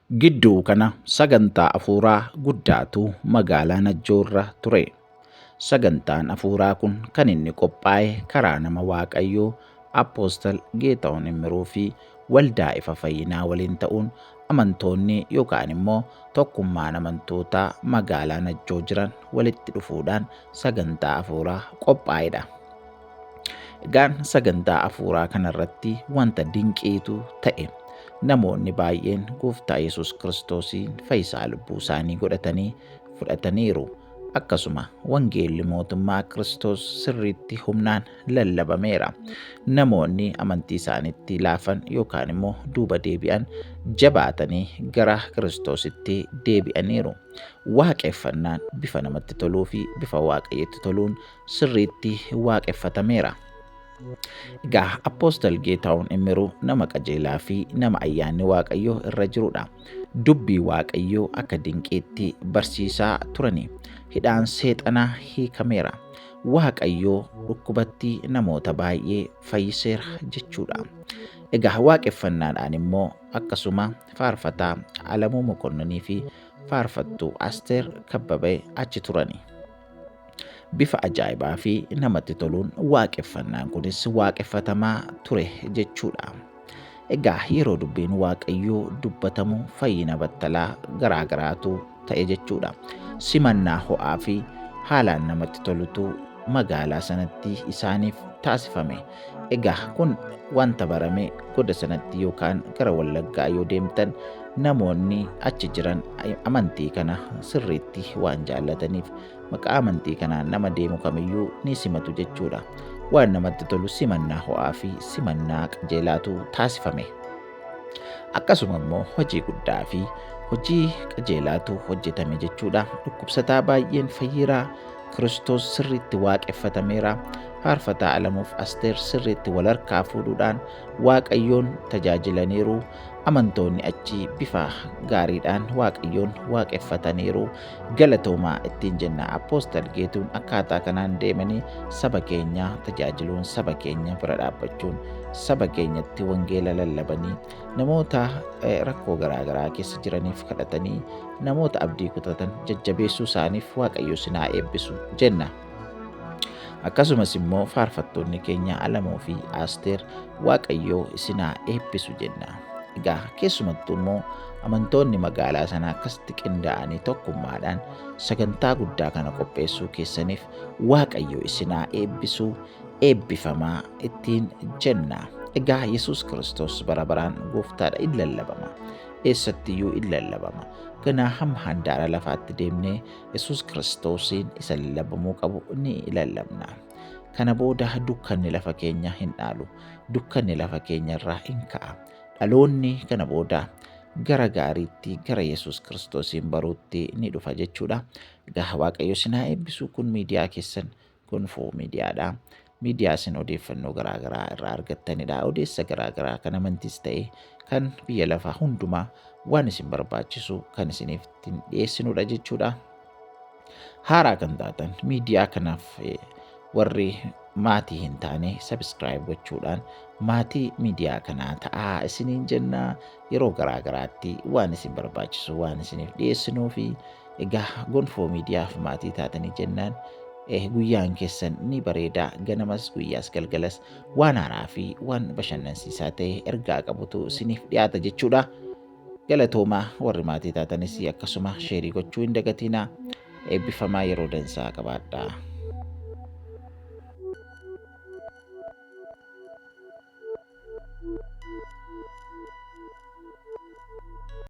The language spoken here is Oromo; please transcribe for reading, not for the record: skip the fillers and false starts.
Gidduu kana sagantaa afuuraa guddaatu magaalaa Najjoorra ture. Sagantaan afuuraa kun kan inni qophaa'e karaa nama Waaqayyoo Apoostal Geetahuun Immiruu fi waldaa ifa fayyinaa waliin ta'uun amantoonni yookaan immoo tokkummaan amantootaa magaalaa Najjoo jiran walitti dhufuudhaan sagantaa afuuraa qophaa'edha. Egaan sagantaa afuuraa kanarratti wanta dinqiitu ta'e. Namoonni baay'een Gooftaa Yesuus Kiristoosiin fayyisaa lubbuu isaanii godhatanii fudhataniiru. Akkasuma wangeelli mootummaa Kiristoos sirriitti humnaan lallabameera. Namoonni amantii isaaniitti laafan yookaan immoo duuba deebi'an jabaatanii gara Kiristoositti deebi'aniiru. Waaqeffannaan bifa namatti toluu fi bifa Waaqayyotti toluun sirriitti waaqeffatameera. Egaa Apoostal Geetahuun Immiruu nama qajeelaa fi nama ayyaanni Waaqayyoo irra jirudha. Dubbii Waaqayyoo akka dinqiitti barsiisaa turani. Hidhaan seexanaa hiikameera. Waaqayyoo dhukkubatti namoota baay'ee fayyiseera jechuudha. Egaa waaqeffannaadhaan immoo akkasuma faarfataa Alamuu Mokonninii fi faarfattuu Asteer Kabbabee achi turani. Bifa ajaa'ibaa fi namatti toluun waaqeffannaan kunis waaqeffatamaa ture jechuudha. Egaa yeroo dubbiin Waaqayyoo dubbatamu fayyina battalaa garaagaraatu ta'e jechuudha. Simannaa ho'aa fi haalaan namatti tolutu magaalaa sanatti isaaniif taasifame. Egaa kun wanta barame goda sanatti yookaan gara Wallaggaa yoo deemtan namoonni achi jiran amantii kana sirriitti waan jaallataniif maqaa amantii kanaan nama deemu kamiyyuu ni simatu jechuudha. Waan namatti tolu simannaa ho'aa fi simannaa qajeelaatu taasifame. Akkasuma immoo hojii guddaa fi hojii qajeelaatu hojjetame jechuudha. Dhukkubsataa baay'een fayyiraa, Kiristoos sirriitti waaqeffatameera. Faarfataa Alamuuf Asteer sirriitti wal harkaa fuudhuudhaan Waaqayyoon tajaajilaniiru. Amantoonni achi bifa gaariidhaan Waaqayyoon waaqeffataniiru. Galatoomaa ittiin jenna. Apoostal Geetuun akkaataa kanaan deemanii saba keenya tajaajiluun, saba keenya bira dhaabbachuun, saba keenyatti wangeela lallabanii namoota rakkoo garaagaraa keessa jiraniif kadhatanii namoota abdii kutatan jajjabeessuu isaaniif Waaqayyo sinaa eebbisu jenna. Akkasumas immoo faarfattoonni keenya Alamuu fi Asteer Waaqayyo isinaa eebbisu jenna. Egaa keessumattuu immoo amantoonni magaalaa sanaa akkasitti qindaa'anii tokkummaadhaan sagantaa guddaa kana qopheessuu keessaniif Waaqayyo isinaa eebbisu, eebbifamaa ittiin jenna. Egaa Yesuus Kiristoos bara baraan Gooftaadha, in lallabama. Eessattiyyuu in lallabama. Ganaa hamma handaara lafaatti deemnee Yesuus Kiristoosiin isa lallabamuu qabu ni lallabna. Kana booda dukkanni lafa keenya hin dhaalu. Dukkanni lafa keenya irraa hin ka'a. Dhaloonni kana booda gara gaariitti gara Yesuus Kiristoosiin baruutti ni dhufa jechuudha. Egaa Waaqayyo sinaa eebbisu. Kun miidiyaa keessan Gonfoo miidiyaadha. Miidiyaa isin odeeffannoo garaagaraa irraa argattanidha. Odeessa garaagaraa kan amantiis ta'e kan biyya lafaa hundumaa waan isin barbaachisu kan isiniif dhiyeessinudha jechuudha. Haaraa kan taatan miidiyaa kanaaf warri maatii hin taane subscribe gochuudhaan maatii miidiyaa kanaa ta'aa isiniin jenna. Yeroo garaagaraatti waan isin barbaachisu waan isiniif dhiyeessinuu fi egaa Gonfoo miidiyaaf maatii taatanii jennaan guyyaan keessan ni bareeda. Ganamas guyyaas galgalas waan haaraa fi waan bashannansiisaa ta'e ergaa qabutu isiniif dhiyaata jechuudha. Galatoomaa. Warri maatii taatanis akkasuma sheerii gochuu hin dagatinaa. Eebbifamaa. Yeroo dansaa qabaadhaa.